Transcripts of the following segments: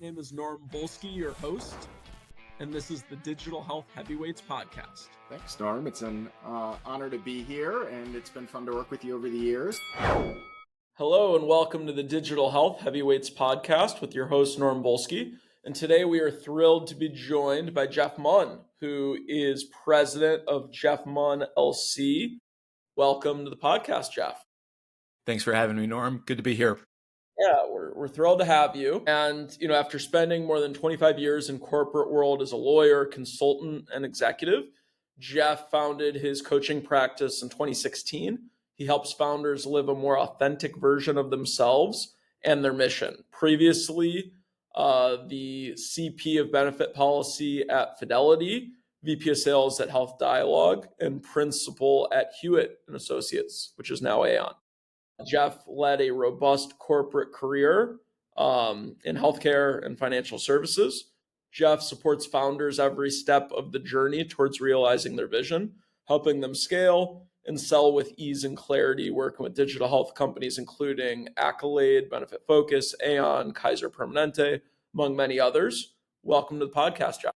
My name is Norm Volsky, your host, and this is the Digital Health Heavyweights podcast. Thanks, Norm. It's an honor to be here, and it's been fun to work with you over the years. Hello, and welcome to the Digital Health Heavyweights podcast with your host, Norm Volsky. And today we are thrilled to be joined by Jeff Munn, who is president of Jeff Munn, LLC. Welcome to the podcast, Jeff. Thanks for having me, Norm. Good to be here. Yeah, we're thrilled to have you. And, after spending more than 25 years in corporate world as a lawyer, consultant, and executive, Jeff founded his coaching practice in 2016. He helps founders live a more authentic version of themselves and their mission. Previously, the CP of Benefit Policy at Fidelity, VP of Sales at Health Dialogue, and Principal at Hewitt & Associates, which is now Aon. Jeff led a robust corporate career in healthcare and financial services. Jeff supports founders every step of the journey towards realizing their vision, helping them scale and sell with ease and clarity, working with digital health companies, including Accolade, Benefit Focus, Aon, Kaiser Permanente, among many others. Welcome to the podcast, Jeff.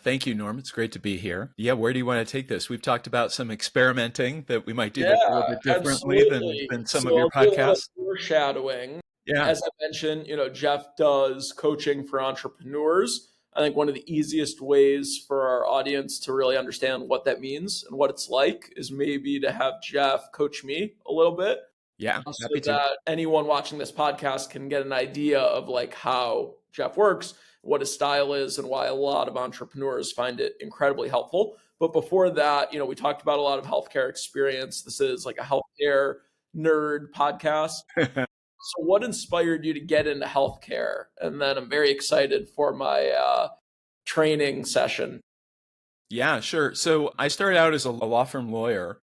Thank you, Norm. It's great to be here. Yeah, where do you want to take this? We've talked about some experimenting that we might do this a little bit differently than some of your podcasts. Foreshadowing. Yeah. As I mentioned, Jeff does coaching for entrepreneurs. I think one of the easiest ways for our audience to really understand what that means and what it's like is maybe to have Jeff coach me a little bit. Yeah, so that anyone watching this podcast can get an idea of like how Jeff works, what his style is, and why a lot of entrepreneurs find it incredibly helpful. But before that, we talked about a lot of healthcare experience. This is like a healthcare nerd podcast. So what inspired you to get into healthcare? And then I'm very excited for my training session. Yeah, sure. So I started out as a law firm lawyer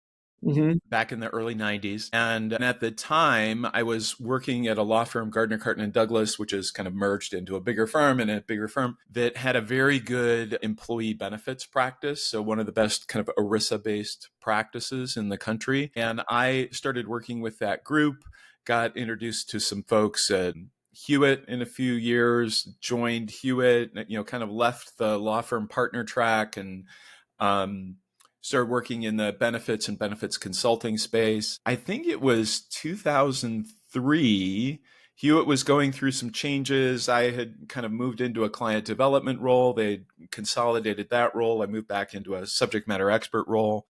back in the early 90s. And at the time, I was working at a law firm, Gardner, Carton, and Douglas, which is kind of merged into a bigger firm that had a very good employee benefits practice. So one of the best kind of ERISA-based practices in the country. And I started working with that group, got introduced to some folks at Hewitt in a few years, joined Hewitt, kind of left the law firm partner track and started working in the benefits and benefits consulting space. I think it was 2003. Hewitt was going through some changes. I had kind of moved into a client development role. They consolidated that role. I moved back into a subject matter expert role.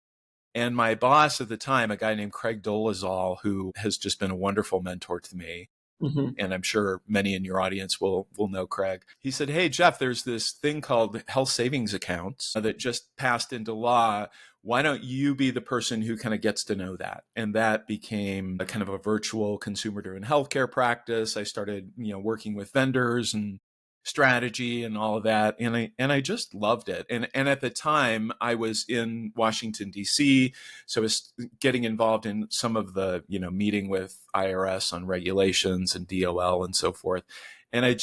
And my boss at the time, a guy named Craig Dolezal, who has just been a wonderful mentor to me, and I'm sure many in your audience will know Craig. He said, "Hey, Jeff, there's this thing called health savings accounts that just passed into law. Why don't you be the person who kind of gets to know that?" And that became a kind of a virtual consumer-driven healthcare practice. I started, working with vendors and strategy and all of that. And I just loved it. And at the time I was in Washington, DC. So I was getting involved in some of the, meeting with IRS on regulations and DOL and so forth. And I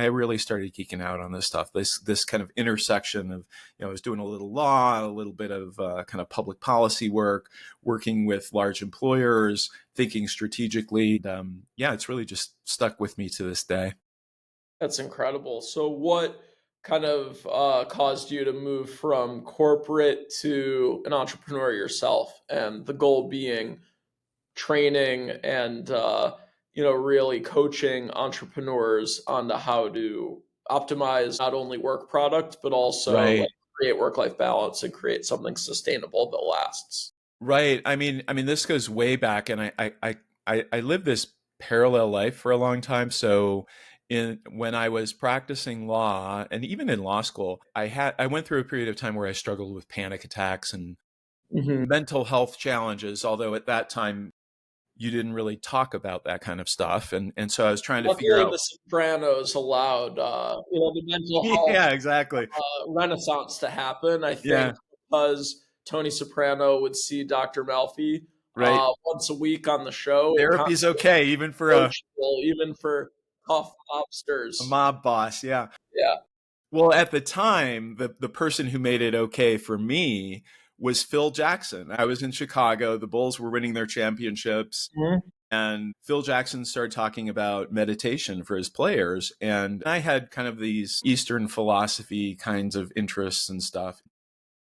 really started geeking out on this stuff, this kind of intersection of, I was doing a little law, a little bit of kind of public policy work, working with large employers, thinking strategically. It's really just stuck with me to this day. That's incredible. So what kind of caused you to move from corporate to an entrepreneur yourself? And the goal being training and, really coaching entrepreneurs on how to optimize not only work product, but also create work-life balance and create something sustainable that lasts. Right. I mean, this goes way back, and I lived this parallel life for a long time. So when I was practicing law and even in law school, I went through a period of time where I struggled with panic attacks and mental health challenges, although at that time you didn't really talk about that kind of stuff. And so I was trying to figure out. The Sopranos allowed, the mental health renaissance to happen. I think because Tony Soprano would see Dr. Melfi once a week on the show. Therapy's okay, even for tough mobsters. A mob boss, yeah. Yeah. Well, at the time, the person who made it okay for me was Phil Jackson. I was in Chicago. The Bulls were winning their championships. And Phil Jackson started talking about meditation for his players. And I had kind of these Eastern philosophy kinds of interests and stuff.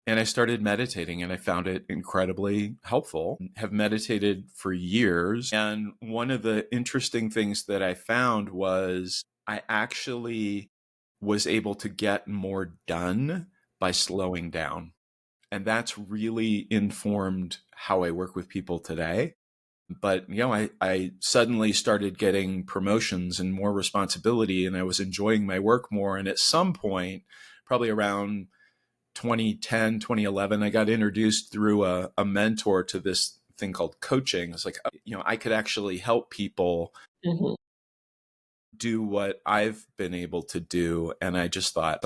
And I started meditating and I found it incredibly helpful. Have meditated for years. And one of the interesting things that I found was I actually was able to get more done by slowing down. And that's really informed how I work with people today. But, I suddenly started getting promotions and more responsibility, and I was enjoying my work more. And at some point, probably around 2010, 2011, I got introduced through a mentor to this thing called coaching. It's like, I could actually help people do what I've been able to do. And I just thought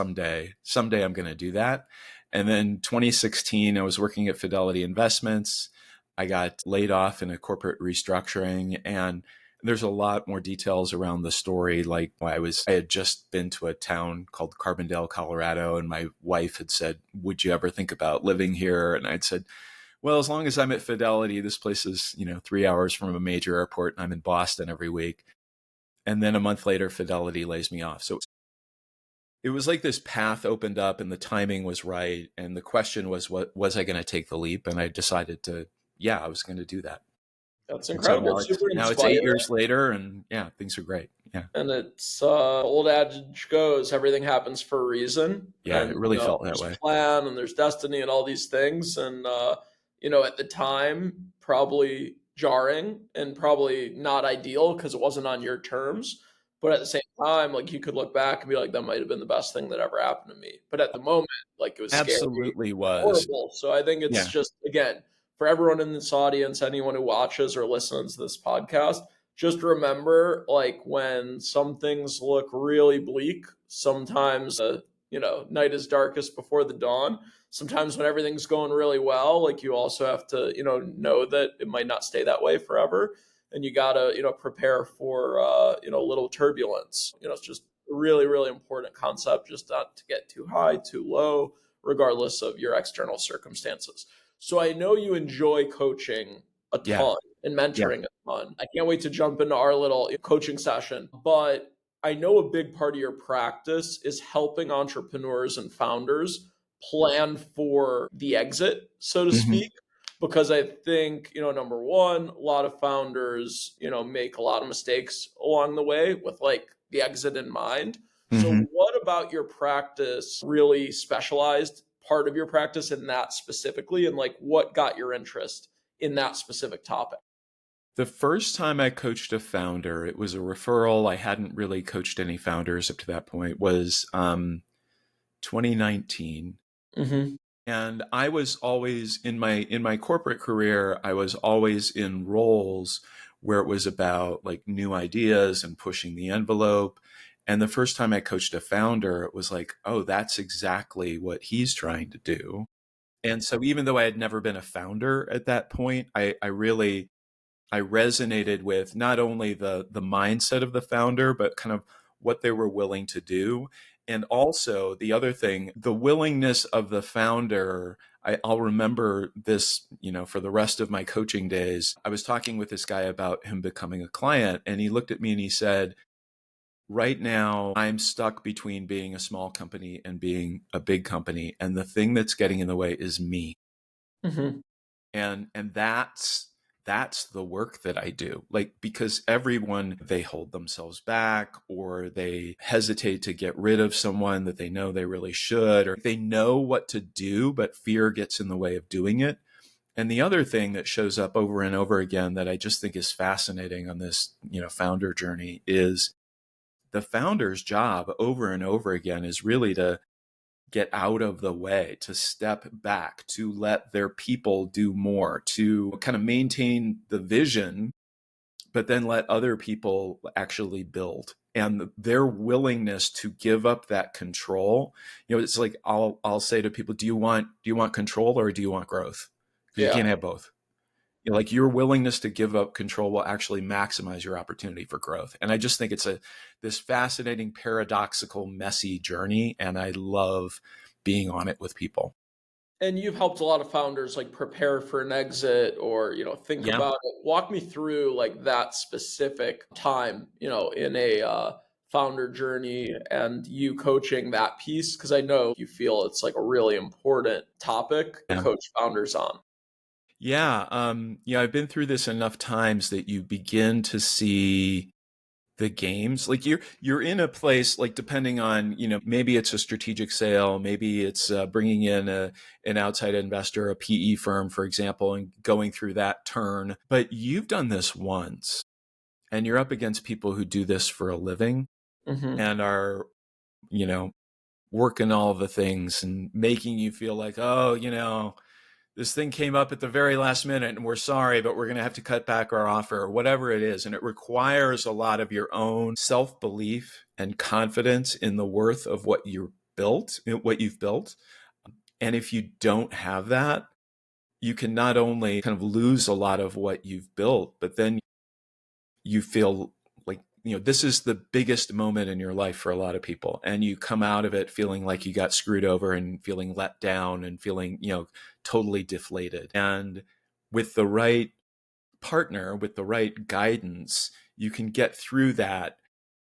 someday I'm going to do that. And then 2016, I was working at Fidelity Investments. I got laid off in a corporate restructuring, and there's a lot more details around the story. Like I had just been to a town called Carbondale, Colorado, and my wife had said, "Would you ever think about living here?" And I'd said, "Well, as long as I'm at Fidelity, this place is, 3 hours from a major airport, and I'm in Boston every week." And then a month later, Fidelity lays me off. So it was like this path opened up and the timing was right. And the question was, what was I going to take the leap? And I decided I was going to do that. That's And so incredible. Super now it's inspiring. 8 years later, and things are great. Yeah. And it's old adage goes, everything happens for a reason. Yeah, And it really felt that there's way. plan and there's destiny and all these things. And at the time, probably jarring and probably not ideal because it wasn't on your terms. But at the same time, like you could look back and be like, that might have been the best thing that ever happened to me. But at the moment, like it was scary, Absolutely was. horrible. So I think it's just, again, for everyone in this audience, anyone who watches or listens to this podcast, just remember, like when some things look really bleak, sometimes, night is darkest before the dawn. Sometimes when everything's going really well, like you also have to, know that it might not stay that way forever. And you got to, prepare for, a little turbulence. It's just a really, really important concept, just not to get too high, too low, regardless of your external circumstances. So I know you enjoy coaching a ton and mentoring a ton. I can't wait to jump into our little coaching session. But I know a big part of your practice is helping entrepreneurs and founders plan for the exit, so to speak. Because I think, number one, a lot of founders, make a lot of mistakes along the way with like the exit in mind. So what about your practice really specialized part of your practice in that specifically? And like what got your interest in that specific topic? The first time I coached a founder, it was a referral. I hadn't really coached any founders up to that point, was 2019. And I was always in my corporate career, I was always in roles where it was about like new ideas and pushing the envelope. And the first time I coached a founder, it was like, oh, that's exactly what he's trying to do. And so even though I had never been a founder at that point, I resonated with not only the mindset of the founder, but kind of what they were willing to do. And also the other thing, the willingness of the founder. I'll remember this, for the rest of my coaching days. I was talking with this guy about him becoming a client, and he looked at me and he said, right now, I'm stuck between being a small company and being a big company. And the thing that's getting in the way is me. And that's the work that I do. Like, because everyone, they hold themselves back or they hesitate to get rid of someone that they know they really should, or they know what to do, but fear gets in the way of doing it. And the other thing that shows up over and over again that I just think is fascinating on this, founder journey is the founder's job over and over again is really to get out of the way, to step back, to let their people do more, to kind of maintain the vision, but then let other people actually build. And their willingness to give up that control, it's like I'll say to people, do you want control or do you want growth? Because you can't have both. Like your willingness to give up control will actually maximize your opportunity for growth. And I just think it's this fascinating, paradoxical, messy journey. And I love being on it with people. And you've helped a lot of founders like prepare for an exit or, think Yeah. about it. Walk me through like that specific time, in a founder journey and you coaching that piece. Cause I know you feel it's like a really important topic to Yeah. coach founders on. Yeah. I've been through this enough times that you begin to see the games. Like you're in a place, like depending on, maybe it's a strategic sale, maybe it's bringing in an outside investor, a PE firm, for example, and going through that turn. But you've done this once, and you're up against people who do this for a living Mm-hmm. and are, working all the things and making you feel like, oh, this thing came up at the very last minute and we're sorry, but we're going to have to cut back our offer or whatever it is. And it requires a lot of your own self-belief and confidence in the worth of what you've built. And if you don't have that, you can not only kind of lose a lot of what you've built, but then you feel like, this is the biggest moment in your life for a lot of people. And you come out of it feeling like you got screwed over and feeling let down and feeling, totally deflated. And with the right partner, with the right guidance, you can get through that.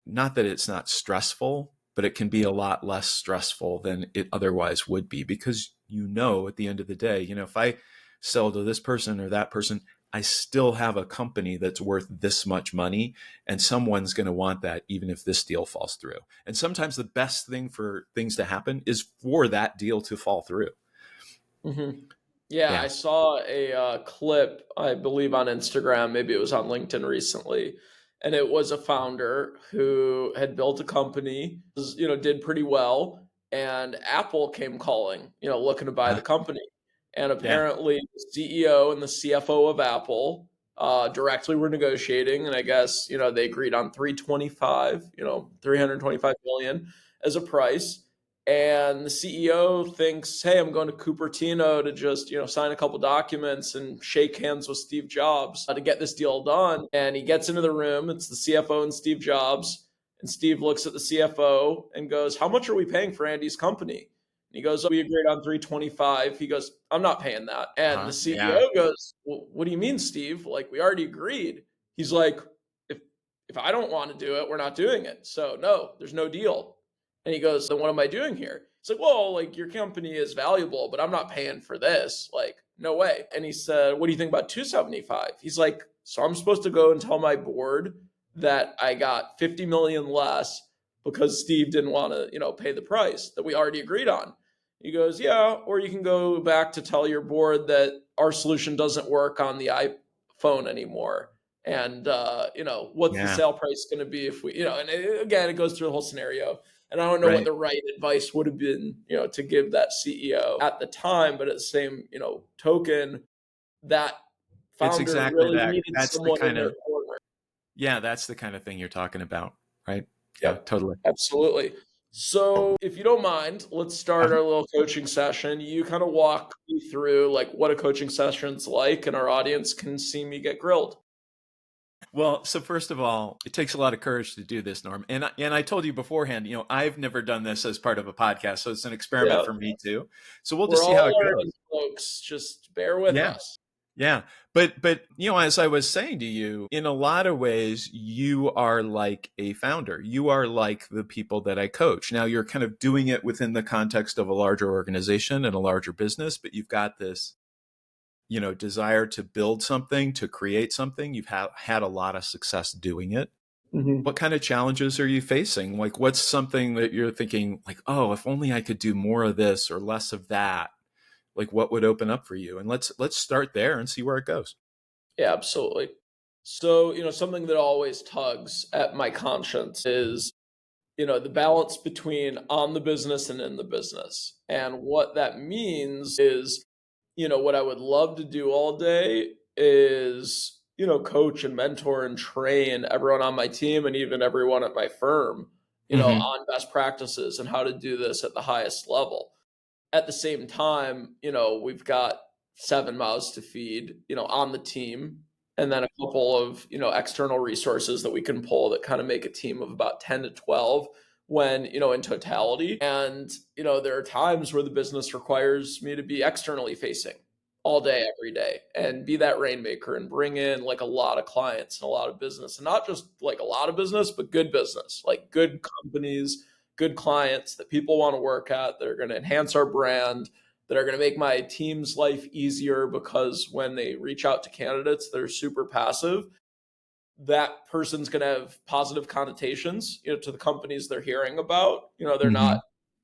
Not that it's not stressful, but it can be a lot less stressful than it otherwise would be, because at the end of the day, if I sell to this person or that person, I still have a company that's worth this much money, and someone's going to want that even if this deal falls through. And sometimes the best thing for things to happen is for that deal to fall through. Mm-hmm. Yeah, I Yeah. saw a clip, I believe on Instagram, maybe it was on LinkedIn recently, and it was a founder who had built a company, did pretty well, and Apple came calling, looking to buy Uh, the company. And yeah. apparently the CEO and the CFO of Apple directly were negotiating, and I guess, they agreed on 325, 325 million as a price. And the CEO thinks, hey, I'm going to Cupertino to just, sign a couple documents and shake hands with Steve Jobs to get this deal done. And he gets into the room. It's the CFO and Steve Jobs. And Steve looks at the CFO and goes, how much are we paying for Andy's company? And he goes, oh, we agreed on 325. He goes, I'm not paying that. And the Yeah. CEO goes, well, what do you mean, Steve? Like, we already agreed. He's like, if I don't want to do it, we're not doing it. So no, there's no deal. And he goes, then what am I doing here? It's like, well, like your company is valuable, but I'm not paying for this. Like, no way. And he said, what do you think about 275? He's like, so I'm supposed to go and tell my board that I got 50 million less because Steve didn't want to, pay the price that we already agreed on. He goes, yeah, or you can go back to tell your board that our solution doesn't work on the iPhone anymore. And, what's the Yeah. sale price going to be if we, and again, it goes through the whole scenario. And I don't know what Right. the right advice would have been, to give that CEO at the time, but at the same, token, that It's founder exactly really that. needed That's the someone in kind their of, corner. yeah, that's the kind of thing you're talking about. Right. Yeah, Yep, totally. absolutely. So, if you don't mind, let's start Uh-huh. our little coaching session. You kind of walk me through like what a coaching session's like, and our audience can see me get grilled. Well, so first of all, it takes a lot of courage to do this, Norm. And I told you beforehand, I've never done this as part of a podcast, so it's an experiment Yeah, for me too. So we'll just we're see how all it learning, goes. folks. Just bear with Yeah. us. Yeah. But as I was saying to you, in a lot of ways, you are like a founder. You are like the people that I coach. Now you're kind of doing it within the context of a larger organization and a larger business, but you've got this desire to build something, to create something. You've had a lot of success doing it. Mhm. What kind of challenges are you facing? Like, what's something that you're thinking like, oh, if only I could do more of this or less of that? Like, what would open up for you? And let's start there and see where it goes. Yeah, absolutely. So, something that always tugs at my conscience is, the balance between on the business and in the business. And what that means is, what I would love to do all day is, coach and mentor and train everyone on my team and even everyone at my firm, Hmm. on best practices and how to do this at the highest level. At the same time, we've got 7 mouths to feed, on the team, and then a couple of, external resources that we can pull that kind of make a team of about 10 to 12, when, in totality. And, there are times where the business requires me to be externally facing all day, every day, and be that rainmaker and bring in like a lot of clients and a lot of business, and not just like a lot of business, but good business, like good companies, good clients that people want to work at, that are going to enhance our brand, that are going to make my team's life easier, because when they reach out to candidates that are super passive, that person's going to have positive connotations, to the companies they're hearing about. They're Mm-hmm. not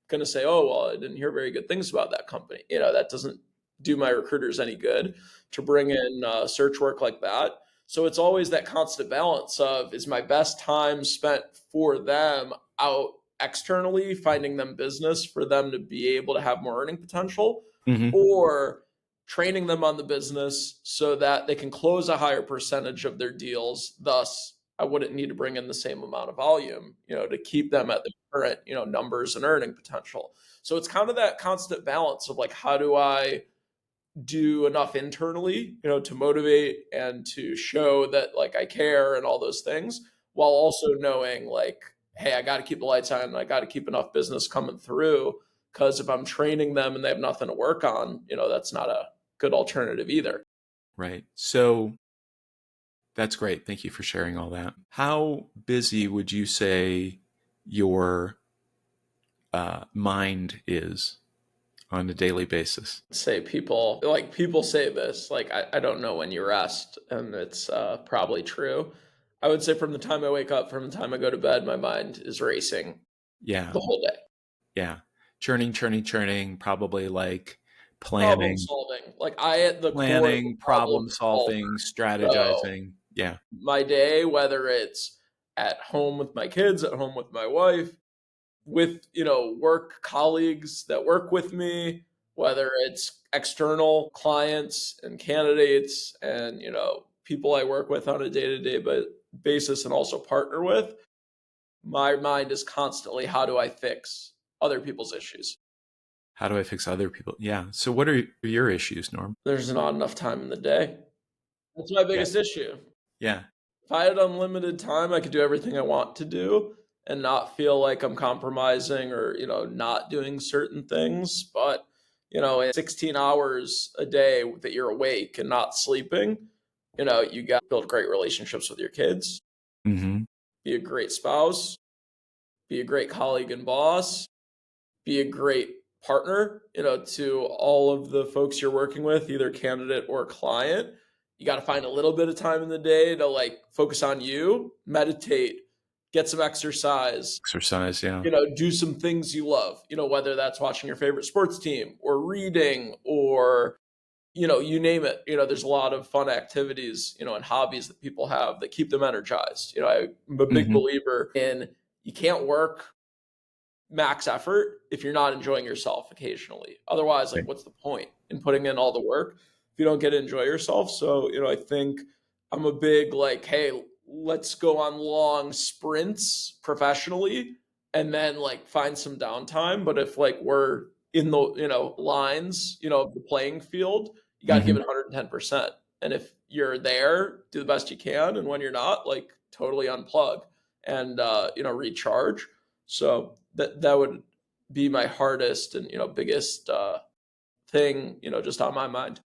going to say, oh, well, I didn't hear very good things about that company. That doesn't do my recruiters any good to bring in search work like that. So it's always that constant balance of, is my best time spent for them out externally, finding them business for them to be able to have more earning potential, Mm-hmm. or training them on the business so that they can close a higher percentage of their deals. Thus, I wouldn't need to bring in the same amount of volume, to keep them at the current, numbers and earning potential. So it's kind of that constant balance of like, how do I do enough internally, to motivate and to show that like I care and all those things, while also knowing like, hey, I got to keep the lights on and I got to keep enough business coming through. Because if I'm training them and they have nothing to work on, that's not a good alternative either. Right. So that's great. Thank you for sharing all that. How busy would you say your mind is on a daily basis? Say people say this, like, I don't know when you rest, and it's probably true. I would say from the time I wake up, from the time I go to bed, my mind is racing Yeah. the whole day. Yeah. Churning, probably like Problem planning, solving. Like, at the core of a problem solver. solving, So strategizing. Yeah. my day, whether it's at home with my kids, at home with my wife, with, work colleagues that work with me, whether it's external clients and candidates and, people I work with on a day-to-day basis and also partner with, my mind is constantly, how do I fix other people's issues? How do I fix other people? Yeah. So what are your issues, Norm? There's not enough time in the day. That's my Yeah. biggest issue. Yeah. If I had unlimited time, I could do everything I want to do and not feel like I'm compromising or, not doing certain things. But, in 16 hours a day that you're awake and not sleeping, you got to build great relationships with your kids, Mm-hmm. be a great spouse, be a great colleague and boss, be a great partner, to all of the folks you're working with, either candidate or client. You got to find a little bit of time in the day to like focus on you, meditate, get some exercise, Exercise. Yeah. do some things you love, whether that's watching your favorite sports team or reading or, you name it. There's a lot of fun activities, and hobbies that people have that keep them energized. I'm a big Mm-hmm. believer in, you can't work max effort if you're not enjoying yourself occasionally. Otherwise, like, Right. what's the point in putting in all the work if you don't get to enjoy yourself? So, I think I'm a big like, hey, let's go on long sprints professionally and then like find some downtime. But if like we're in the, lines, the playing field, you got to give Mm-hmm. it 110%. And if you're there, do the best you can. And when you're not, like, totally unplug and, recharge. So that would be my hardest and, biggest thing, just on my mind.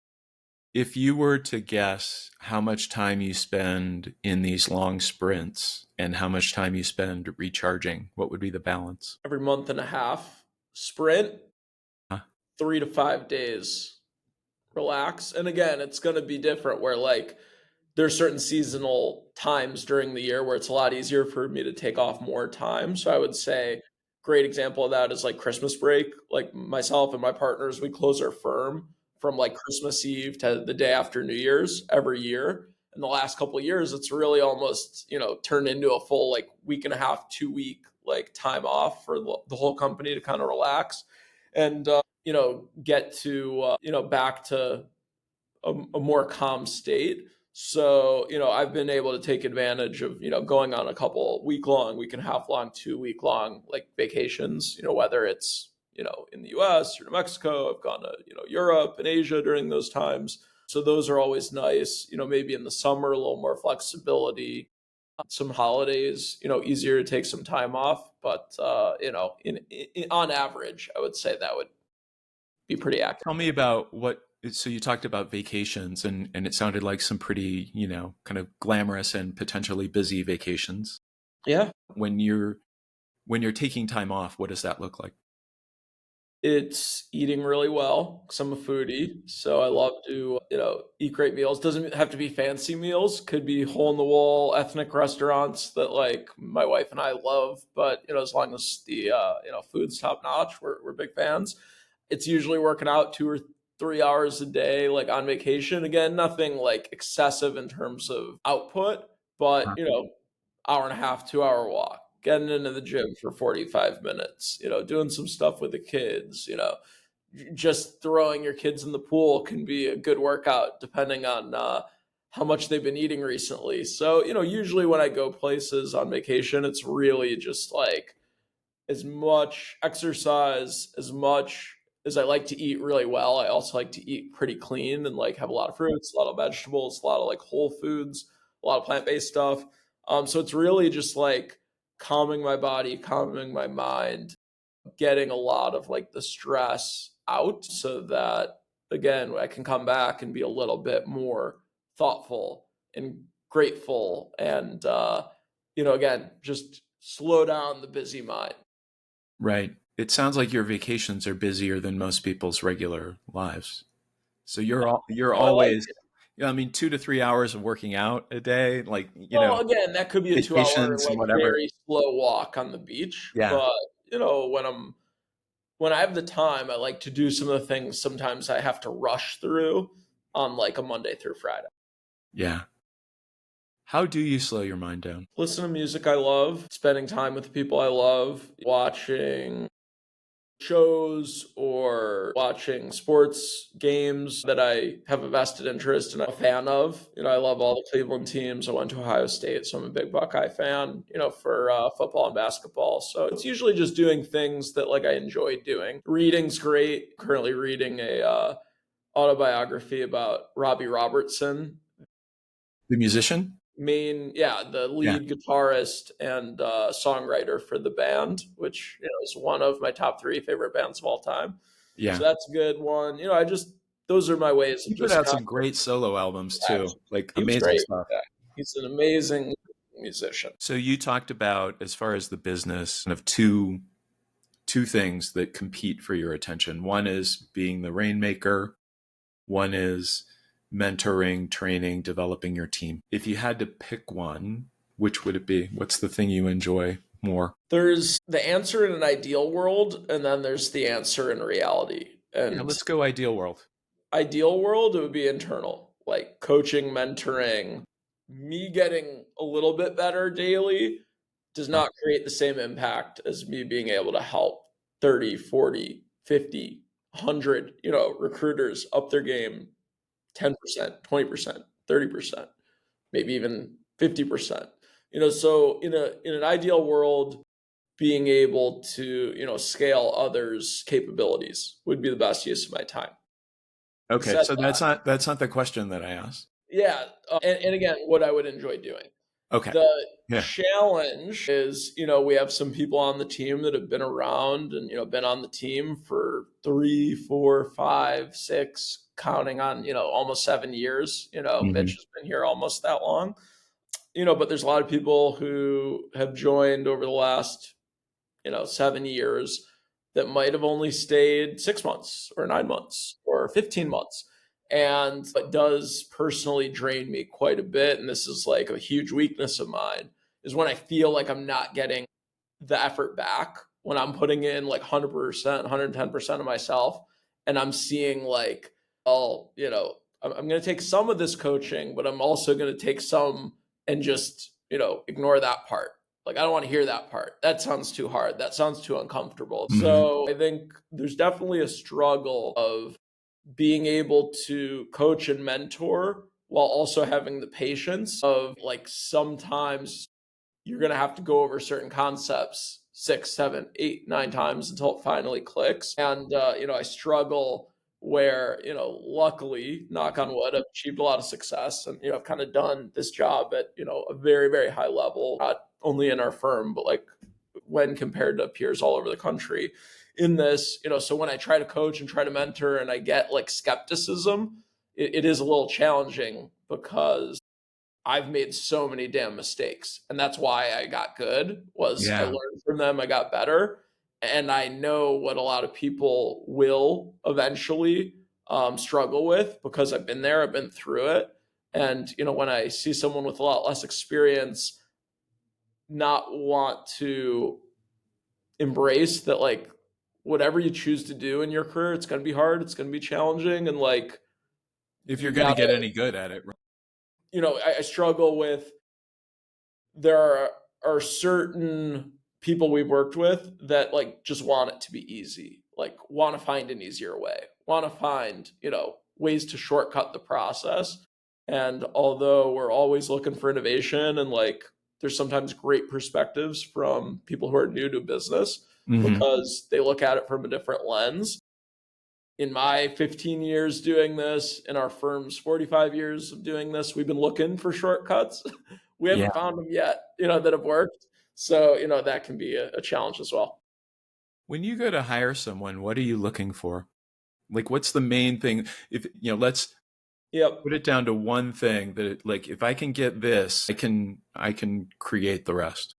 If you were to guess how much time you spend in these long sprints and how much time you spend recharging, what would be the balance? Every month and a half sprint, Huh? 3 to 5 days relax. And again, it's going to be different where like there's certain seasonal times during the year where it's a lot easier for me to take off more time. So I would say great example of that is like Christmas break. Like myself and my partners, we close our firm from like Christmas Eve to the day after New Year's every year. In the last couple of years, it's really almost, turned into a full like week and a half, 2 week like time off for the whole company to kind of relax and, get to, back to a more calm state. So, I've been able to take advantage of, going on a couple week and a half long, 2 week long like vacations, whether it's, in the US or New Mexico. I've gone to, Europe and Asia during those times. So those are always nice, maybe in the summer, a little more flexibility. Some holidays, easier to take some time off, but on average, I would say that would be pretty accurate. Tell me about so you talked about vacations and it sounded like some pretty, kind of glamorous and potentially busy vacations. Yeah. When you're taking time off, what does that look like? It's eating really well because I'm a foodie. So I love to, eat great meals. Doesn't have to be fancy meals. Could be hole in the wall ethnic restaurants that like my wife and I love. But, as long as the, food's top notch, we're big fans. It's usually working out 2 or 3 hours a day, like on vacation. Again, nothing like excessive in terms of output, but, hour and a half, 2 hour walk, getting into the gym for 45 minutes, doing some stuff with the kids, just throwing your kids in the pool can be a good workout depending on how much they've been eating recently. So, usually when I go places on vacation, it's really just like as much exercise, as much as I like to eat really well. I also like to eat pretty clean and like have a lot of fruits, a lot of vegetables, a lot of like whole foods, a lot of plant-based stuff. So it's really just like calming my body, calming my mind, getting a lot of like the stress out so that again, I can come back and be a little bit more thoughtful and grateful and again, just slow down the busy mind. Right. It sounds like your vacations are busier than most people's regular lives. So you're I like always, 2 to 3 hours of working out a day, like, Well, again, that could be a 2 hour, vacations and like, whatever. very slow walk on the beach, Yeah. but, when I have the time, I like to do some of the things sometimes I have to rush through on, like, a Monday through Friday. Yeah. How do you slow your mind down? Listen to music I love, spending time with the people I love, watching shows or watching sports games that I have a vested interest and I'm a fan of. I love all the Cleveland teams. I went to Ohio State, so I'm a big Buckeye fan, for football and basketball. So it's usually just doing things that like I enjoy doing. Reading's great. Currently reading a autobiography about Robbie Robertson, The musician? the Yeah. lead guitarist and songwriter for the band, which is one of my top three favorite bands of all time. Yeah. So that's a good one. Those are my ways He of put just out kind some great solo albums of too, like he was amazing great. stuff. Yeah. He's an amazing musician. So you talked about, as far as the business, kind of two things that compete for your attention. One is being the rainmaker. One is mentoring, training, developing your team. If you had to pick one, which would it be? What's the thing you enjoy more? There's the answer in an ideal world, and then there's the answer in reality. Yeah, And let's go ideal world. ideal world, it would be internal, like coaching, mentoring, me getting a little bit better daily does not create the same impact as me being able to help 30, 40, 50, 100, recruiters up their game 10%, 20%, 30%, maybe even 50%. So in an ideal world, being able to, scale others' capabilities would be the best use of my time. Okay, Said so that, that's not the question that I asked. yeah, and again, what I would enjoy doing. Okay. The Yeah. challenge is, we have some people on the team that have been around and, been on the team for 3, 4, 5, 6, counting on, almost 7 years. Mitch Mhm. has been here almost that long. But there's a lot of people who have joined over the last, 7 years that might have only stayed 6 months or 9 months or 15 months. And it does personally drain me quite a bit. And this is like a huge weakness of mine is when I feel like I'm not getting the effort back when I'm putting in like 100%, 110% of myself. And I'm seeing like, I'm going to take some of this coaching, but I'm also going to take some and just, ignore that part. Like, I don't want to hear that part. That sounds too hard. That sounds too uncomfortable. Mhm. So I think there's definitely a struggle of being able to coach and mentor while also having the patience of like sometimes you're going to have to go over certain concepts 6, 7, 8, 9 times until it finally clicks. And, I struggle where, luckily, knock on wood, I've achieved a lot of success and, I've kind of done this job at, a very, very high level, not only in our firm, but like when compared to peers all over the country in this, so when I try to coach and try to mentor and I get like skepticism, it is a little challenging because I've made so many damn mistakes. And that's why I got good was I Yeah. learned from them, I got better. And I know what a lot of people will eventually struggle with because I've been there, I've been through it. And, when I see someone with a lot less experience not want to embrace that, like, whatever you choose to do in your career, it's going to be hard, it's going to be challenging. And like, If you're you going to get gotta, any good at it. I struggle with, there are certain people we've worked with that like just want it to be easy, like want to find an easier way, want to find, ways to shortcut the process. And although we're always looking for innovation and like there's sometimes great perspectives from people who are new to business because they look at it from a different lens. In my 15 years doing this, in our firm's 45 years of doing this, we've been looking for shortcuts. We Yeah. haven't found them yet, that have worked. So, that can be a challenge as well. When you go to hire someone, what are you looking for? Like, what's the main thing? If, let's put it down to one thing that, like, if I can get this, I can create the rest.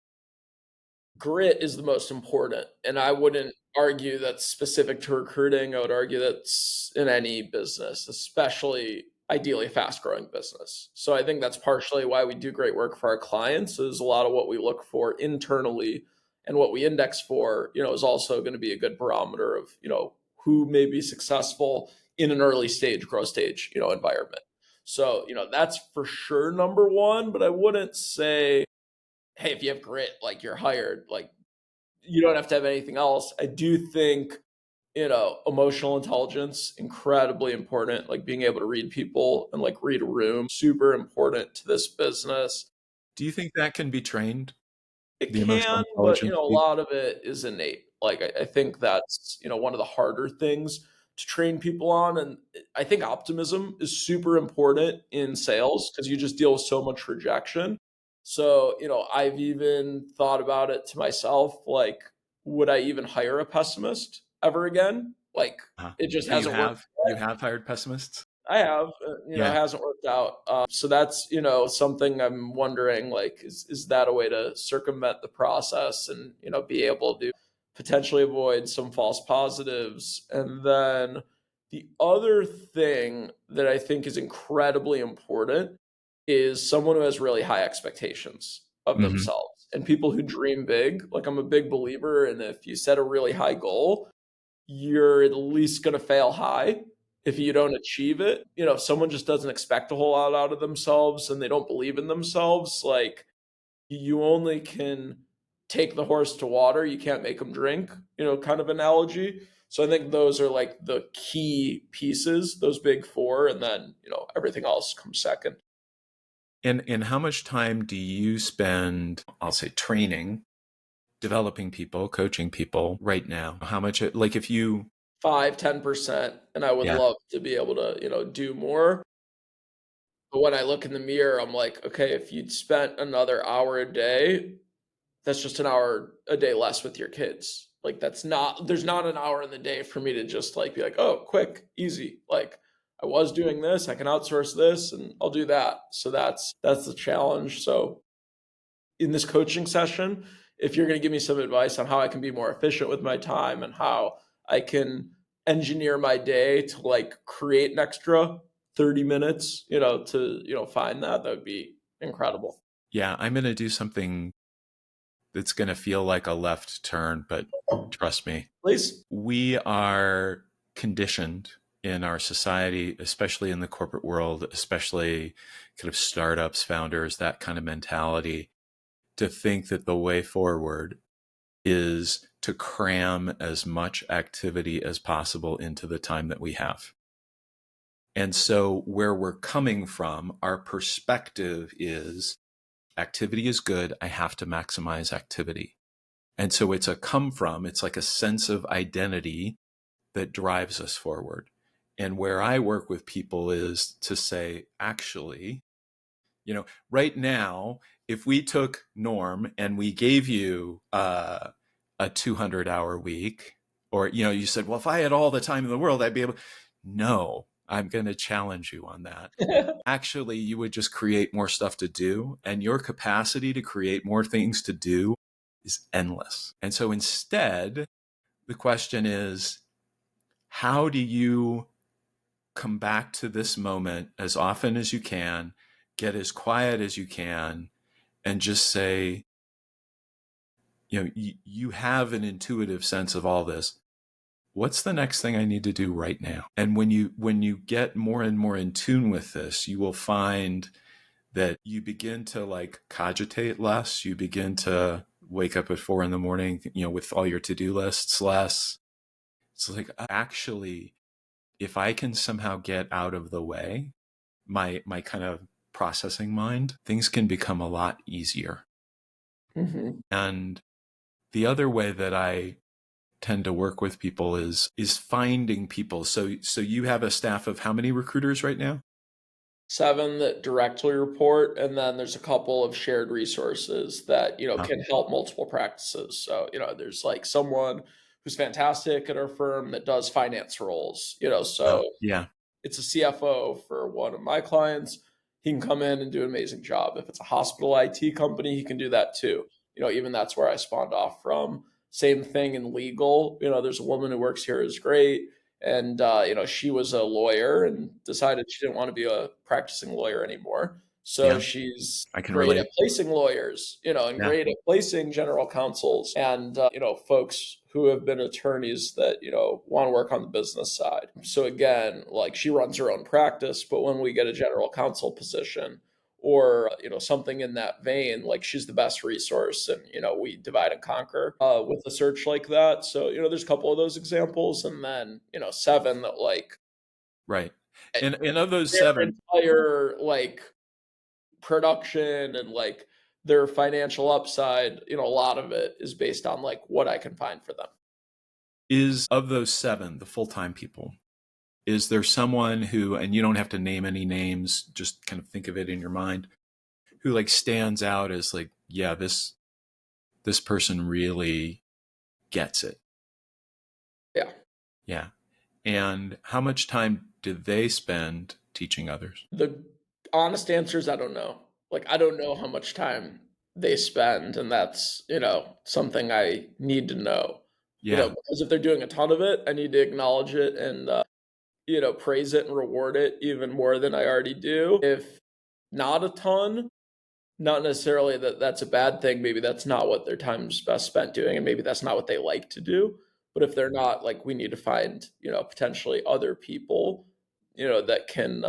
Grit is the most important. And I wouldn't argue that's specific to recruiting. I would argue that's in any business, especially ideally a fast growing business. So I think that's partially why we do great work for our clients is a lot of what we look for internally and what we index for, is also going to be a good barometer of, who may be successful in an early stage, growth stage, environment. So, that's for sure number one, but I wouldn't say, hey, if you have grit, like you're hired, like you don't have to have anything else. I do think, emotional intelligence, incredibly important, like being able to read people and like read a room, super important to this business. Do you think that can be trained? It The emotional can, but intelligence a piece? lot of it is innate. Like I think that's, one of the harder things to train people on. And I think optimism is super important in sales because you just deal with so much rejection. So, I've even thought about it to myself, like, would I even hire a pessimist ever again? Like it just So you hasn't worked. have hired pessimists? I have, it Yeah. hasn't worked out. So that's, something I'm wondering, like, is that a way to circumvent the process and, be able to potentially avoid some false positives? And then the other thing that I think is incredibly important is someone who has really high expectations of themselves and people who dream big. Like I'm a big believer in if you set a really high goal, you're at least going to fail high if you don't achieve it. If someone just doesn't expect a whole lot out of themselves and they don't believe in themselves, like you only can take the horse to water, you can't make them drink, kind of analogy. So I think those are like the key pieces, those big four, and then, everything else comes second. And how much time do you spend, I'll say, training, developing people, coaching people right now? How much, like if you 5-10%, and I would love to be able to, do more. But when I look in the mirror, I'm like, okay, if you'd spent another hour a day, that's just an hour a day less with your kids. Like there's not an hour in the day for me to just like be like, oh, quick, easy. Like I was doing this, I can outsource this and I'll do that. So that's the challenge. So in this coaching session, if you're going to give me some advice on how I can be more efficient with my time and how I can engineer my day to like create an extra 30 minutes, to, find that would be incredible. Yeah, I'm going to do something that's going to feel like a left turn, but trust me. Please. We are conditioned in our society, especially in the corporate world, especially kind of startups, founders, that kind of mentality, to think that the way forward is to cram as much activity as possible into the time that we have. And so where we're coming from, our perspective is activity is good. I have to maximize activity. And so it's a come from, it's like a sense of identity that drives us forward. And where I work with people is to say, actually, right now, if we took Norm and we gave you a 200-hour week, or, you said, well, if I had all the time in the world, I'd be able. No, I'm going to challenge you on that. Actually, you would just create more stuff to do, and your capacity to create more things to do is endless. And so instead, the question is, how do you come back to this moment as often as you can, get as quiet as you can, and just say, you have an intuitive sense of all this. What's the next thing I need to do right now? And when you get more and more in tune with this, you will find that you begin to cogitate less. You begin to wake up at 4 a.m, with all your to-do lists less. It's like, actually, if I can somehow get out of the way, my kind of processing mind, things can become a lot easier. Mm-hmm. And the other way that I tend to work with people is finding people. So you have a staff of how many recruiters right now? 7 that directly report, and then there's a couple of shared resources that can help multiple practices. So there's someone who's fantastic at our firm that does finance roles. Yeah. It's a CFO for one of my clients. He can come in and do an amazing job. If it's a hospital IT company, he can do that too. Even that's where I spawned off from. Same thing in legal. There's a woman who works here who's great. And, she was a lawyer and decided she didn't want to be a practicing lawyer anymore. So Yeah. I I can great relate. at placing lawyers, and Yeah. great at placing general counsels and, folks who have been attorneys that, want to work on the business side. So again, she runs her own practice, but when we get a general counsel position or, something in that vein, she's the best resource and, we divide and conquer with a search like that. So, there's a couple of those examples and then, 7 that Right. And of those their 7, entire production and their financial upside, a lot of it is based on what I can find for them. is of those 7, the full-time people, is there someone who, and you don't have to name any names, just kind of think of it in your mind, who stands out as yeah, this person really gets it? Yeah. Yeah. And how much time do they spend teaching others? The honest answer is I don't know. I don't know how much time they spend, and that's, something I need to know. Yeah. Because if they're doing a ton of it, I need to acknowledge it and praise it and reward it even more than I already do. If not a ton, not necessarily that that's a bad thing. Maybe that's not what their time's best spent doing, and maybe that's not what they like to do. But if they're not, we need to find, potentially other people, that can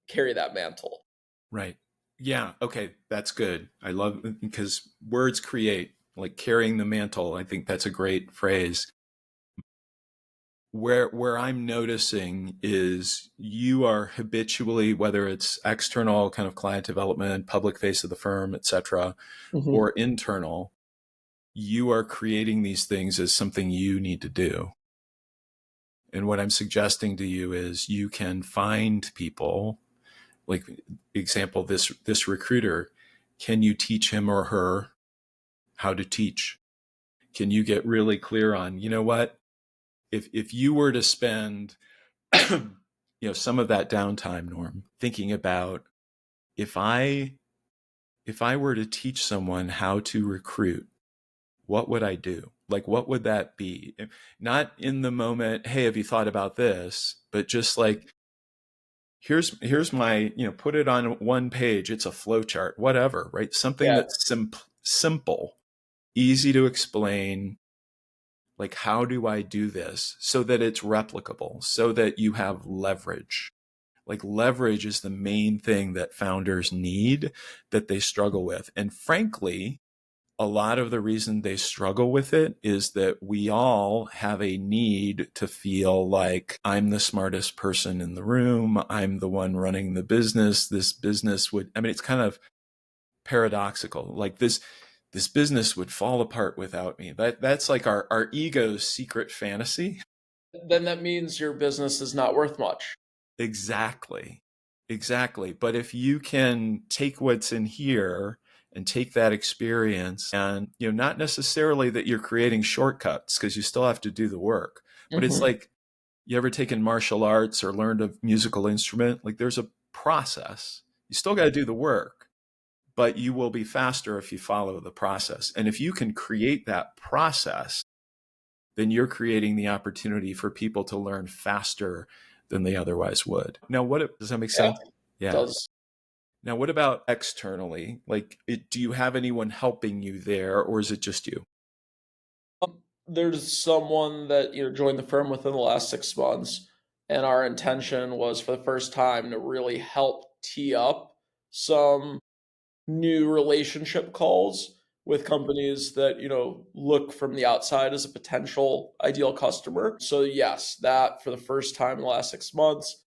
carry that mantle. Right. Yeah. Okay. That's good. I love, because words create, carrying the mantle. I think that's a great phrase. Where I'm noticing is you are habitually, whether it's external kind of client development, public face of the firm, et cetera, Mm-hmm. or internal, you are creating these things as something you need to do. And what I'm suggesting to you is you can find people, example, this recruiter, can you teach him or her how to teach? Can you get really clear on, what, if you were to spend some of that downtime, Norm, thinking about, if I were to teach someone how to recruit, what would I do? What would that be? Not in the moment, hey, have you thought about this? But just here's my, put it on one page. It's a flow chart, whatever, right? Something that's simple, easy to explain. How do I do this so that it's replicable, so that you have leverage? Leverage is the main thing that founders need, that they struggle with. And frankly, a lot of the reason they struggle with it is that we all have a need to feel like I'm the smartest person in the room. I'm the one running the business. This business would, it's kind of paradoxical. This business would fall apart without me. That's our ego's secret fantasy. then that means your business is not worth much. Exactly. Exactly. But if you can take what's in here and take that experience and, not necessarily that you're creating shortcuts because you still have to do the work, but it's Mm-hmm. like, you ever taken martial arts or learned a musical instrument? Like there's a process. You still got to do the work, but you will be faster if you follow the process. And if you can create that process, then you're creating the opportunity for people to learn faster than they otherwise would. Now, does that make Yeah, sense? Yeah. does. Now, what about externally? Like, do you have anyone helping you there, or is it just you? There's someone that joined the firm within the last 6 months, and our intention was for the first time to really help tee up some new relationship calls with companies that look from the outside as a potential ideal customer. So yes, that for the first time in the last 6 months,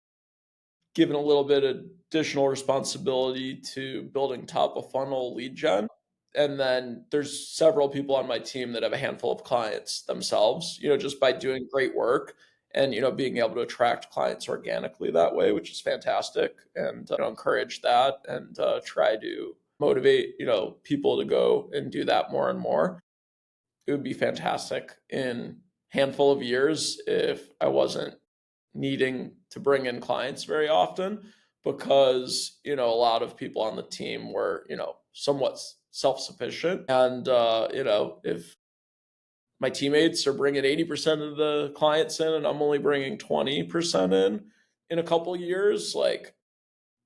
given a little bit of additional responsibility to building top of funnel lead gen. And then there's several people on my team that have a handful of clients themselves, just by doing great work and, being able to attract clients organically that way, which is fantastic. And encourage that and try to motivate, people to go and do that more and more. It would be fantastic in handful of years if I wasn't needing to bring in clients very often because a lot of people on the team were somewhat self-sufficient and if my teammates are bringing 80% of the clients in and I'm only bringing 20% in a couple years, like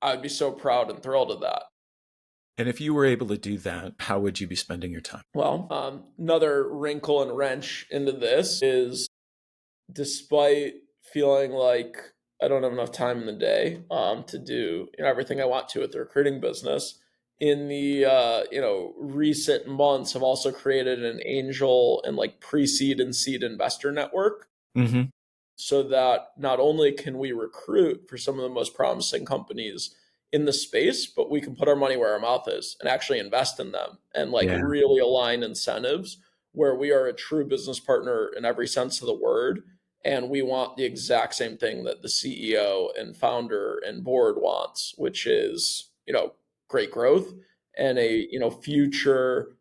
I'd be so proud and thrilled of that. And if you were able to do that, how would you be spending your time? Well, another wrinkle and wrench into this is, despite feeling like I don't have enough time in the day to do everything I want to with the recruiting business, in the recent months, I've also created an angel and like pre-seed and seed investor network Mm-hmm. so that not only can we recruit for some of the most promising companies in the space, but we can put our money where our mouth is and actually invest in them and like Yeah. really align incentives where we are a true business partner in every sense of the word. And we want the exact same thing that the CEO and founder and board wants, which is, great growth and a, future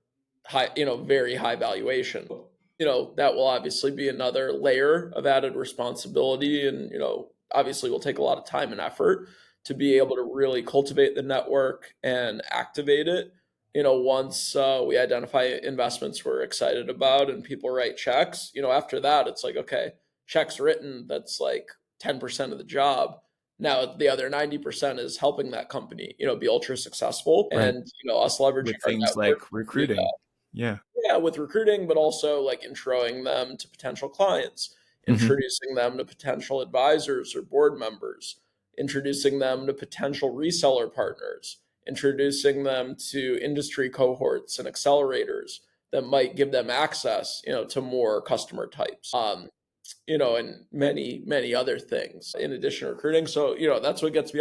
high, very high valuation. That will obviously be another layer of added responsibility and, obviously will take a lot of time and effort to be able to really cultivate the network and activate it. Once we identify investments we're excited about and people write checks, after that, it's like, okay, checks written, that's like 10% of the job. Now the other 90% is helping that company, be ultra successful Right. and, us leveraging With our things network like to do recruiting. that. Yeah. Yeah, with recruiting, but also like introing them to potential clients, Mm-hmm. introducing them to potential advisors or board members, introducing them to potential reseller partners, introducing them to industry cohorts and accelerators that might give them access, to more customer types. And many, many other things in addition to recruiting. So, that's what gets me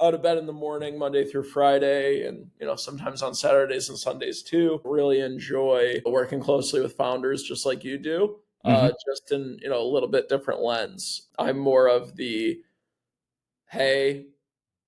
out of bed in the morning, Monday through Friday, and, sometimes on Saturdays and Sundays too. Really enjoy working closely with founders just like you do, Mm-hmm. just in, a little bit different lens. I'm more of the, hey,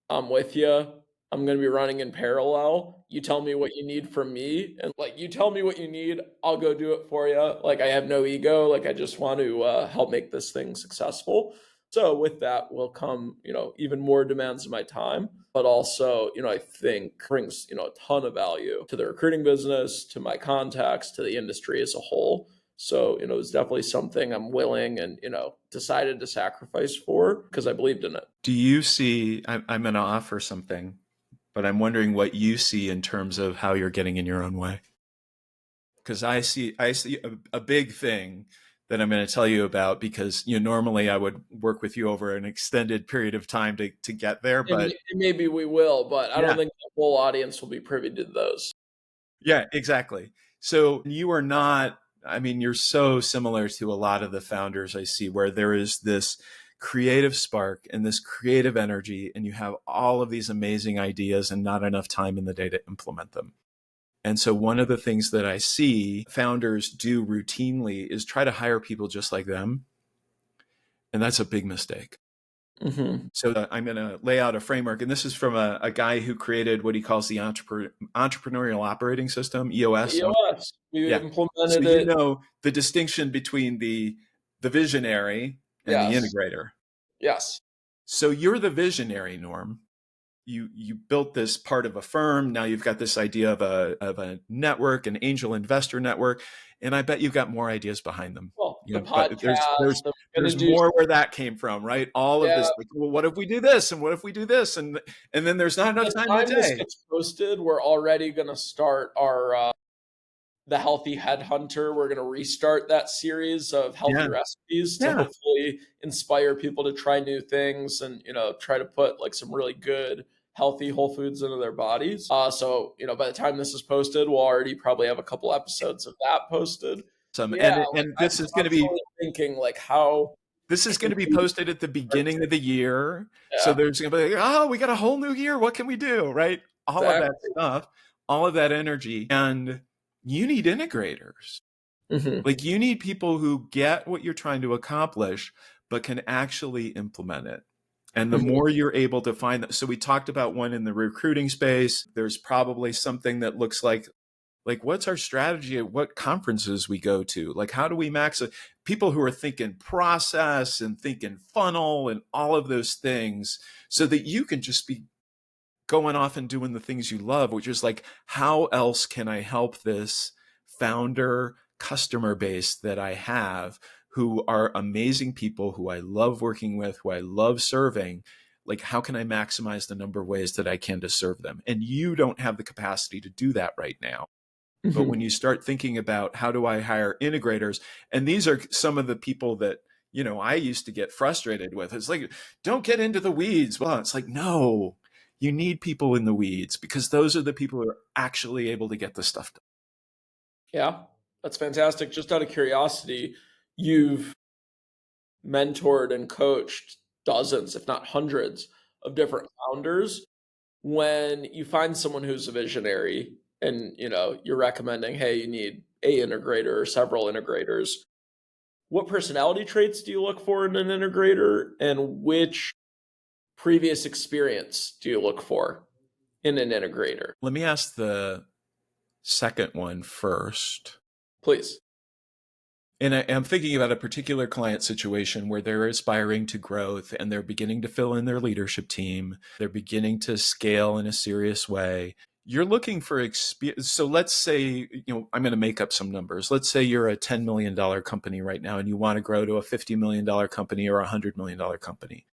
I'm with you. I'm going to be running in parallel. You tell me what you need from me. And like, you tell me what you need, I'll go do it for you. Like, I have no ego. Like, I just want to help make this thing successful. So with that will come, even more demands of my time, but also, I think brings, a ton of value to the recruiting business, to my contacts, to the industry as a whole. So, it's definitely something I'm willing and, decided to sacrifice for because I believed in it. Do you see, I'm going to offer something, but I'm wondering what you see in terms of how you're getting in your own way. Because I see a big thing that I'm going to tell you about because normally I would work with you over an extended period of time to get there, but And maybe we will, but I don't yeah. think the whole audience will be privy to those. Yeah, exactly. So you are not, I mean, you're so similar to a lot of the founders I see where there is this creative spark and this creative energy, and you have all of these amazing ideas and not enough time in the day to implement them. And so one of the things that I see founders do routinely is try to hire people just like them And that's a big mistake. Mm-hmm. So I'm going to lay out a framework. And this is from a guy who created what he calls the Entrepreneurial Operating System, EOS. EOS. We Yeah. So implemented you it. know the distinction between the visionary and the Yes. integrator. Yes. So you're the visionary, Norm. You built this part of a firm. Now you've got this idea of a network, an angel investor network, and I bet you've got more ideas behind them. Well, You the know, but podcast. there's more where that came from, right? All of Yeah. this, like, well, what if we do this, and what if we do this, and then there's not enough time in the This day. gets posted, we're already going to start our the Healthy Headhunter. We're going to restart that series of healthy recipes to hopefully inspire people to try new things and, try to put like some really good, healthy whole foods into their bodies. So, by the time this is posted, we'll already probably have a couple episodes of that posted. And this is going to be thinking like how this is going to be posted at the beginning of the year. Yeah. So there's going to be like, oh, we got a whole new year. What can we do? Right. All of that stuff, all of that energy. And you need integrators. Mm-hmm. Like you need people who get what you're trying to accomplish, but can actually implement it. And the more you're able to find that. So we talked about one in the recruiting space. There's probably something that looks like what's our strategy at what conferences we go to? Like, how do we max it? People who are thinking process and thinking funnel and all of those things so that you can just be going off and doing the things you love, which is like, how else can I help this founder customer base that I have who are amazing people who I love working with, who I love serving? Like, how can I maximize the number of ways that I can to serve them? And you don't have the capacity to do that right now. But when you start thinking about how do I hire integrators, and these are some of the people that, I used to get frustrated with. It's like, don't get into the weeds. Well, it's like, no, you need people in the weeds because those are the people who are actually able to get the stuff done. Yeah, that's fantastic. Just out of curiosity, you've mentored and coached dozens, if not hundreds, of different founders. When you find someone who's a visionary and you're recommending, hey, you need a integrator or several integrators, what personality traits do you look for in an integrator, and which previous experience do you look for in an integrator? Let me ask the second one first. Please. And I'm thinking about a particular client situation where they're aspiring to growth and they're beginning to fill in their leadership team. They're beginning to scale in a serious way. You're looking for experience. So let's say, I'm going to make up some numbers. Let's say you're a $10 million company right now and you want to grow to a $50 million company or a $100 million company.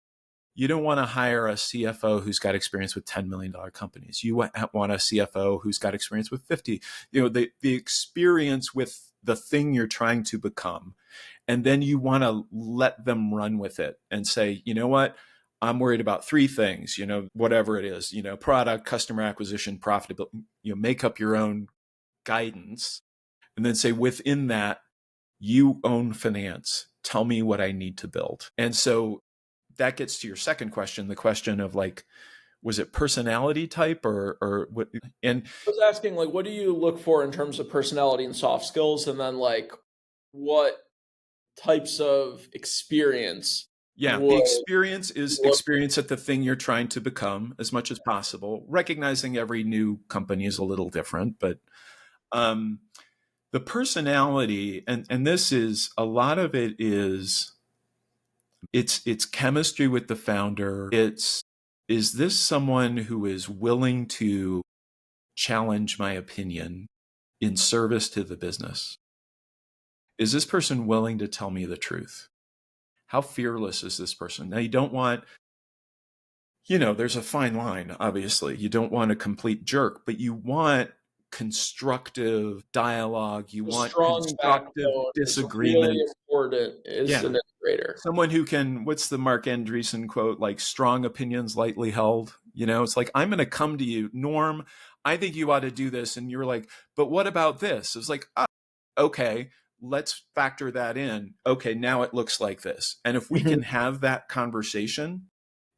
You don't want to hire a CFO who's got experience with $10 million companies. You want a CFO who's got experience with 50, the experience with the thing you're trying to become. And then you want to let them run with it and say, you know what? I'm worried about three things, whatever it is, product, customer acquisition, profitability, make up your own guidance and then say within that, you own finance. Tell me what I need to build. And so that gets to your second question, the question of like, was it personality type or what? And I was asking, like, what do you look for in terms of personality and soft skills? And then like, what types of experience? The experience is experience at the thing you're trying to become as much as possible, recognizing every new company is a little different, but the personality, and this is, a lot of it is, it's chemistry with the founder. Is this someone who is willing to challenge my opinion in service to the business? Is this person willing to tell me the truth? How fearless is this person? Now, you don't want, there's a fine line, obviously. You don't want a complete jerk, but you want constructive dialogue. You want constructive disagreement. Really important is an integrator. Someone who can, what's the Mark Andreessen quote, like strong opinions lightly held? It's like, I'm going to come to you, Norm, I think you ought to do this. And you're like, but what about this? It's like, okay, let's factor that in. Okay, now it looks like this. And if we can have that conversation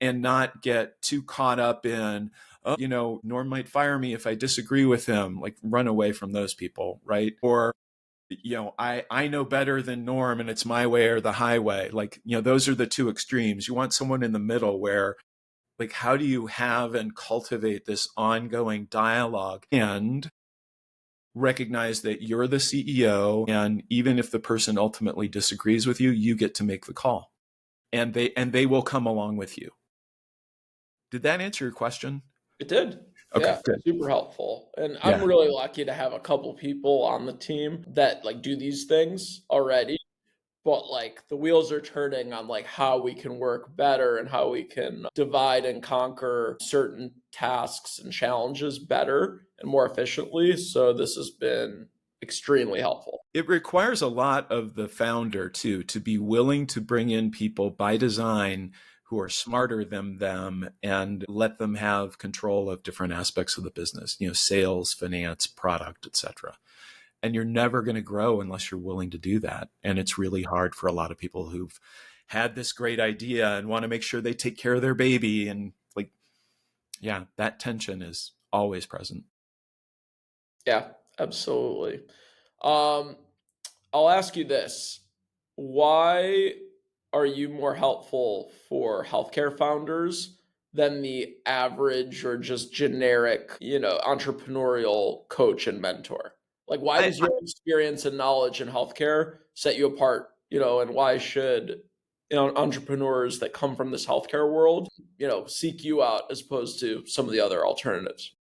and not get too caught up in, Norm might fire me if I disagree with him, like run away from those people, right? Or, I know better than Norm and it's my way or the highway. Like, those are the two extremes. You want someone in the middle where, like, how do you have and cultivate this ongoing dialogue and recognize that you're the CEO, and even if the person ultimately disagrees with you, you get to make the call, and they will come along with you. Did that answer your question? It did. Okay, Yeah, good. super helpful. And Yeah. I'm really lucky to have a couple people on the team that like do these things already. But like the wheels are turning on like how we can work better and how we can divide and conquer certain tasks and challenges better and more efficiently. So this has been extremely helpful. It requires a lot of the founder too, to be willing to bring in people by design who are smarter than them and let them have control of different aspects of the business, sales, finance, product, etc. And you're never going to grow unless you're willing to do that. And it's really hard for a lot of people who've had this great idea and want to make sure they take care of their baby. And like, yeah, that tension is always present. Yeah, absolutely. Um, I'll ask you this. Why are you more helpful for healthcare founders than the average or just generic, entrepreneurial coach and mentor? Like, why I, does your experience and knowledge in healthcare set you apart, and why should, entrepreneurs that come from this healthcare world, seek you out as opposed to some of the other alternatives?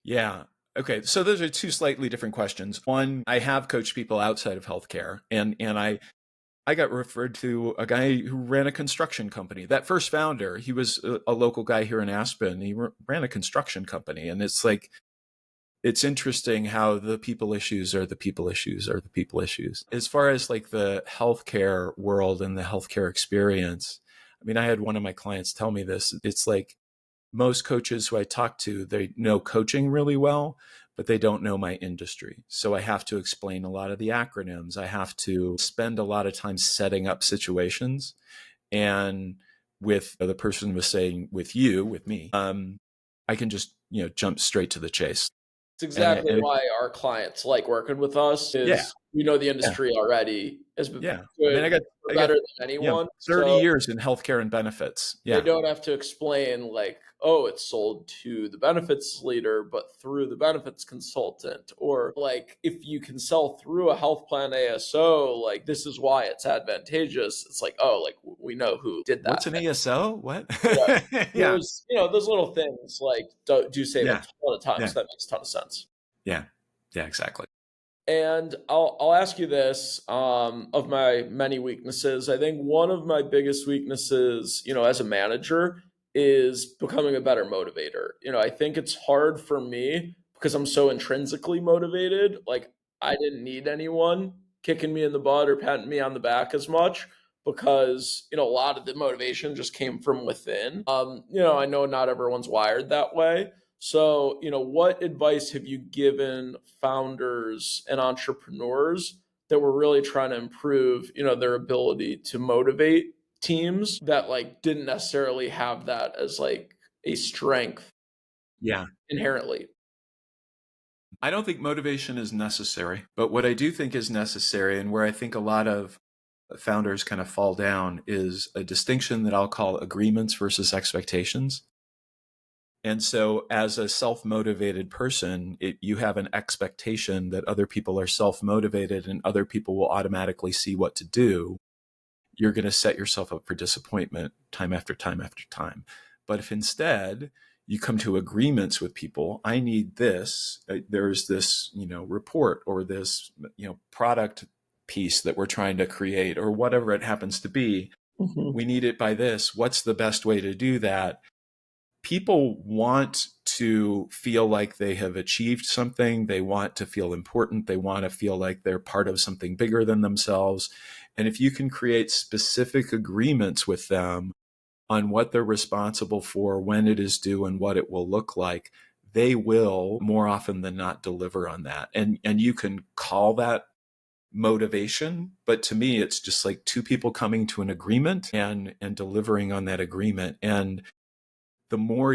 Yeah. Okay. So those are two slightly different questions. One, I have coached people outside of healthcare, and I got referred to a guy who ran a construction company. That first founder, he was a local guy here in Aspen. He ran a construction company, and it's like, it's interesting how the people issues are the people issues are the people issues. As far as like the healthcare world and the healthcare experience, I mean, I had one of my clients tell me this. It's like, most coaches who I talk to, they know coaching really well, but they don't know my industry. So I have to explain a lot of the acronyms. I have to spend a lot of time setting up situations. And with the person was saying, with me, I can just, jump straight to the chase. It's exactly why our clients like working with us is we know the industry already as good I mean, I got better than anyone. 30 So years in healthcare and benefits. they don't have to explain like, oh, it's sold to the benefits leader, but through the benefits consultant. Or like if you can sell through a health plan ASO, like this is why it's advantageous. It's like, oh, like we know who did that. What's an ASO? What? Yeah. Those little things like do save a ton of time. Yeah. So that makes a ton of sense. Yeah. Yeah, exactly. And I'll ask you this, of my many weaknesses. I think one of my biggest weaknesses, as a manager is becoming a better motivator. I think it's hard for me because I'm so intrinsically motivated. Like I didn't need anyone kicking me in the butt or patting me on the back as much because, a lot of the motivation just came from within. I know not everyone's wired that way. So, what advice have you given founders and entrepreneurs that were really trying to improve, their ability to motivate teams that like didn't necessarily have that as like a strength inherently? I don't think motivation is necessary, but what I do think is necessary, and where I think a lot of founders kind of fall down, is a distinction that I'll call agreements versus expectations. And so as a self-motivated person, you have an expectation that other people are self-motivated and other people will automatically see what to do. You're going to set yourself up for disappointment time after time after time. But if instead you come to agreements with people, I need this, there's this, report or this, product piece that we're trying to create or whatever it happens to be. Mm-hmm. We need it by this. What's the best way to do that? People want to feel like they have achieved something. They want to feel important. They want to feel like they're part of something bigger than themselves. And if you can create specific agreements with them on what they're responsible for, when it is due, and what it will look like, they will more often than not deliver on that. And you can call that motivation, but to me, it's just like two people coming to an agreement and delivering on that agreement. And the more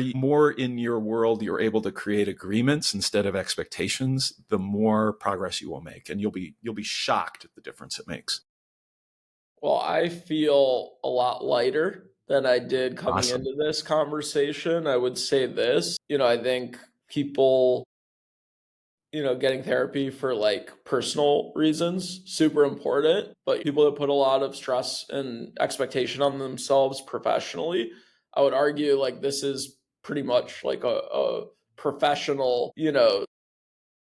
in your world you're able to create agreements instead of expectations, the more progress you will make, and you'll be shocked at the difference it makes. Well, I feel a lot lighter than I did coming Awesome. into this conversation. I would say this, I think people, getting therapy for like personal reasons, super important, but people that put a lot of stress and expectation on themselves professionally, I would argue like this is pretty much like a professional,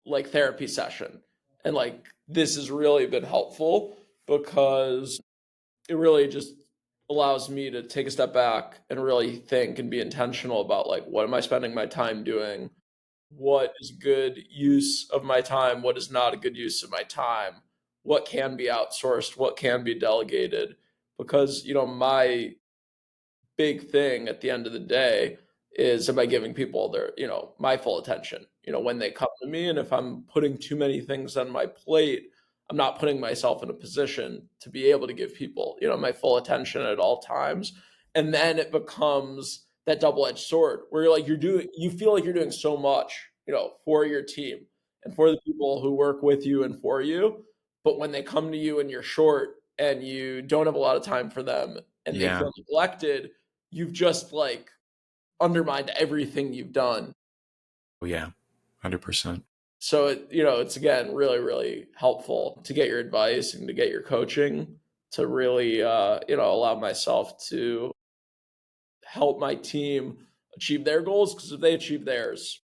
like therapy session. And like this has really been helpful because it really just allows me to take a step back and really think and be intentional about like what am I spending my time doing? What is good use of my time? What is not a good use of my time? What can be outsourced? What can be delegated? Because, my big thing at the end of the day is, am I giving people their, my full attention, when they come to me. And if I'm putting too many things on my plate, I'm not putting myself in a position to be able to give people, my full attention at all times. And then it becomes that double-edged sword where you feel like you're doing so much, for your team and for the people who work with you and for you. But when they come to you and you're short and you don't have a lot of time for them and they Yeah. feel neglected, you've just like undermined everything you've done. Oh, yeah. 100%. So it's again really, really helpful to get your advice and to get your coaching to really allow myself to help my team achieve their goals, because if they achieve theirs,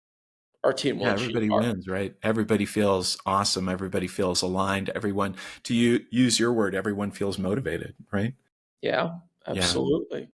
our team will Yeah, achieve everybody ours. wins, right? Everybody feels awesome. Everybody feels aligned. Everyone, to use your word, everyone feels motivated, right? Yeah, Yeah. absolutely.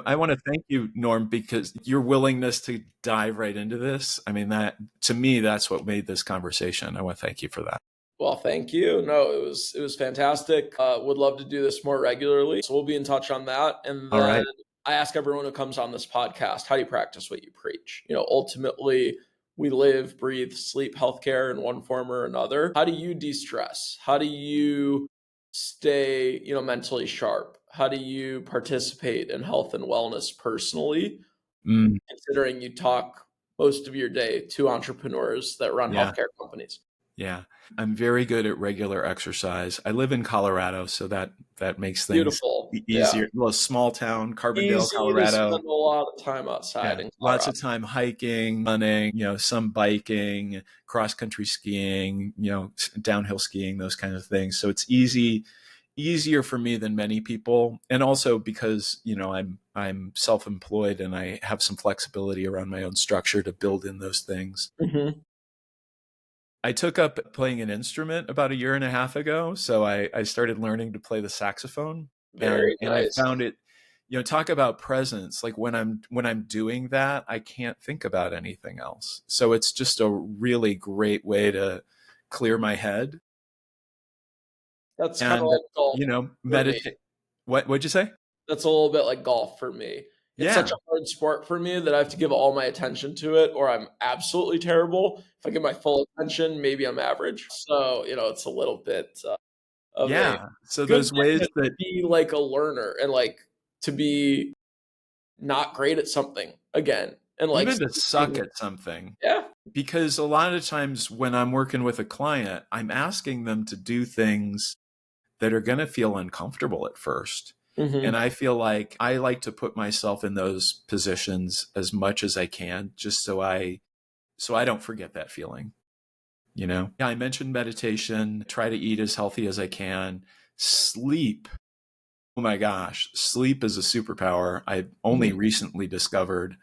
I want to thank you, Norm, because your willingness to dive right into this. I mean, that to me, that's what made this conversation. I want to thank you for that. Well, thank you. No, it was fantastic. Would love to do this more regularly. So we'll be in touch on that. And All then right. I ask everyone who comes on this podcast, how do you practice what you preach? Ultimately, we live, breathe, sleep healthcare in one form or another. How do you de-stress? How do you stay, mentally sharp? How do you participate in health and wellness personally, Mm, considering you talk most of your day to entrepreneurs that run yeah. healthcare companies? Yeah. I'm very good at regular exercise. I live in Colorado, so that makes things Beautiful. Yeah. easier. Well, small town, Carbondale, Easy to Colorado. spend a lot of time outside Yeah, in lots Colorado. of time hiking, running, some biking, cross country skiing, downhill skiing, those kinds of things. So it's easier for me than many people. And also because, I'm self-employed and I have some flexibility around my own structure to build in those things. Mhm. I took up playing an instrument about a year and a half ago. So I started learning to play the saxophone, and Very I nice. found it, talk about presence. Like when I'm doing that, I can't think about anything else. So it's just a really great way to clear my head That's kinda and, like golf for me. meditate. What'd you say? That's a little bit like golf for me. It's such Yeah. a hard sport for me that I have to give all my attention to it, or I'm absolutely terrible. If I give my full attention, maybe I'm average. So, it's a little bit, of a Yeah. So good those thing ways to that be like a learner and, like, to be not great at something again, and, like, even to suck seeing. at something, Yeah. because a lot of times when I'm working with a client, I'm asking them to do things that are going to feel uncomfortable at first. And Mhm. I feel like I like to put myself in those positions as much as I can, just so I don't forget that feeling. Yeah, I mentioned meditation, try to eat as healthy as I can, sleep. Oh my gosh, sleep is a superpower I only Mhm. recently discovered.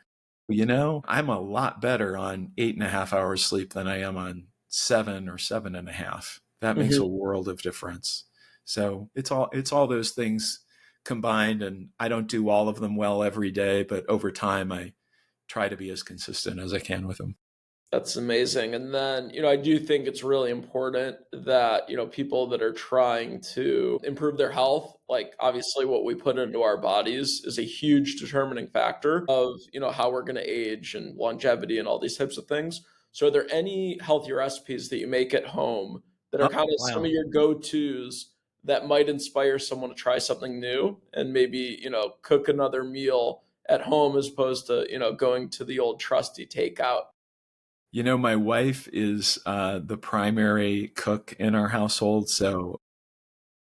I'm a lot better on 8.5 hours sleep than I am on 7 or 7.5. That makes a Mhm. world of difference. So it's all those things combined, and I don't do all of them well every day, but over time I try to be as consistent as I can with them. That's amazing. And then, I do think it's really important that, people that are trying to improve their health, like obviously what we put into our bodies is a huge determining factor of, how we're going to age and longevity and all these types of things. So are there any healthy recipes that you make at home that are Oh, kind of some wow. of your go-tos that might inspire someone to try something new and maybe, cook another meal at home as opposed to, going to the old trusty takeout. My wife is the primary cook in our household, so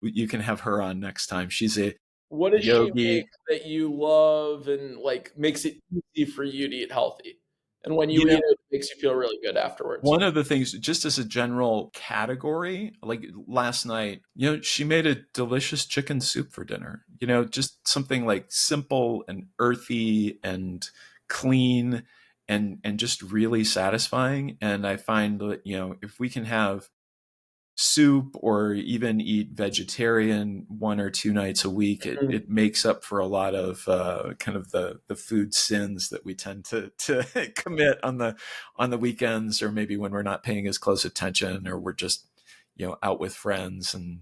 you can have her on next time. She's a What does she make yogi. that you love and like makes it easy for you to eat healthy? And when you You eat know, it, it makes you feel really good afterwards. one of the things, just as a general category, like last night, she made a delicious chicken soup for dinner. Just something like simple and earthy and clean and just really satisfying. And I find that, if we can have soup or even eat vegetarian 1 or 2 nights a week, Mhm. it makes up for a lot of kind of the food sins that we tend to commit on the weekends, or maybe when we're not paying as close attention, or we're just out with friends and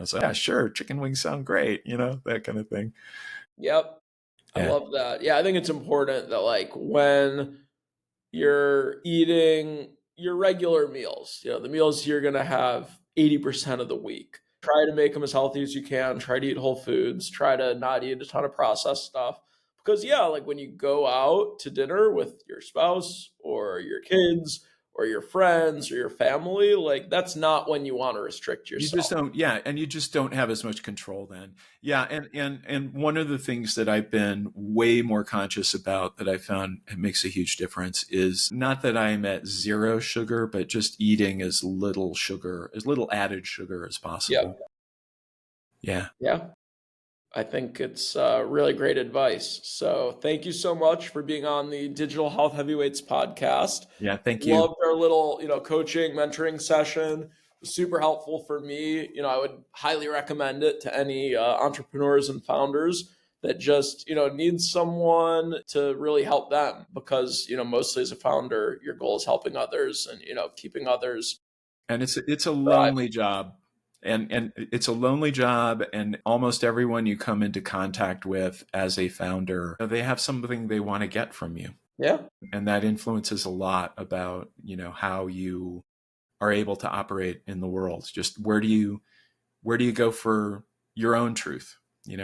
so yeah, sure, chicken wings sound great, that kind of thing. Yep. I Yeah. love that. Yeah, I think it's important that like when you're eating your regular meals, the meals you're going to have 80% of the week. Try to make them as healthy as you can. Try to eat whole foods. Try to not eat a ton of processed stuff. Because, yeah, like when you go out to dinner with your spouse or your kids or your friends or your family, like that's not when you want to restrict You just yourself. don't, yeah, and you just don't have as much control then. Yeah, and one of the things that I've been way more conscious about that I found it makes a huge difference is not that I'm at zero sugar, but just eating as little sugar, as little added sugar as Yeah. possible. Yeah. Yeah. I think it's really great advice. So thank you so much for being on the Digital Health Heavyweights podcast. Yeah, thank you. Loved our little, coaching, mentoring session. It was super helpful for me. I would highly recommend it to any entrepreneurs and founders that just, need someone to really help them because, mostly as a founder, your goal is helping others and, keeping others And it's a thrive. lonely job. And it's a lonely job, and almost everyone you come into contact with as a founder, they have something they want to get from you. Yeah. And that influences a lot about how you are able to operate in the world. Just where do you go for your own truth?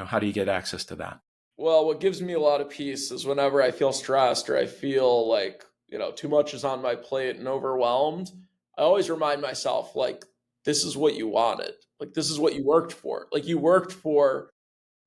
How do you get access to that? Well, what gives me a lot of peace is whenever I feel stressed or I feel like, too much is on my plate and overwhelmed, I always remind myself, like, this is what you wanted. Like, this is what you worked for. Like, you worked for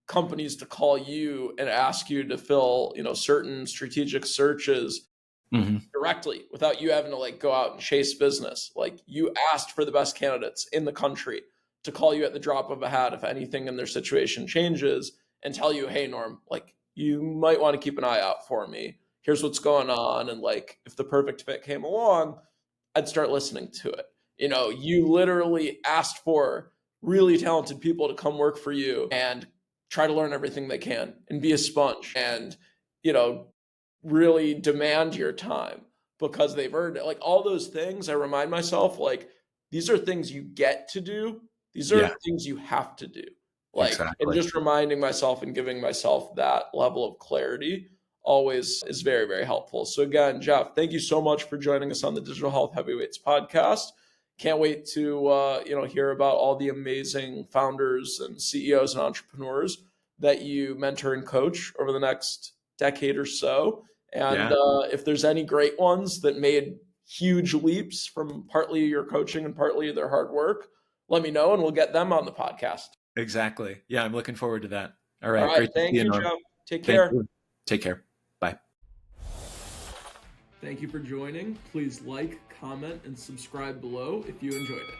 companies to call you and ask you to fill, certain strategic searches Hmm. directly without you having to like go out and chase business. Like you asked for the best candidates in the country to call you at the drop of a hat if anything in their situation changes and tell you, hey, Norm, like you might want to keep an eye out for me. Here's what's going on. And like if the perfect fit came along, I'd start listening to it. You literally asked for really talented people to come work for you and try to learn everything they can and be a sponge and, you know, really demand your time because they've earned it. Like all those things, I remind myself, like, these are things you get to do. These are Yeah, things you have to do. Like, and exactly. just reminding myself and giving myself that level of clarity always is very, very helpful. So again, Jeff, thank you so much for joining us on the Digital Health Heavyweights podcast. Can't wait to hear about all the amazing founders and CEOs and entrepreneurs that you mentor and coach over the next decade or so. And Yeah, if there's any great ones that made huge leaps from partly your coaching and partly their hard work, let me know and we'll get them on the podcast. exactly. Yeah, I'm looking forward to that. All All right. right. Great to see Thank you, you, Norm. Jeff. Take Thank care. you. Take care. Bye. Thank you for joining. Please like, comment, and subscribe below if you enjoyed it.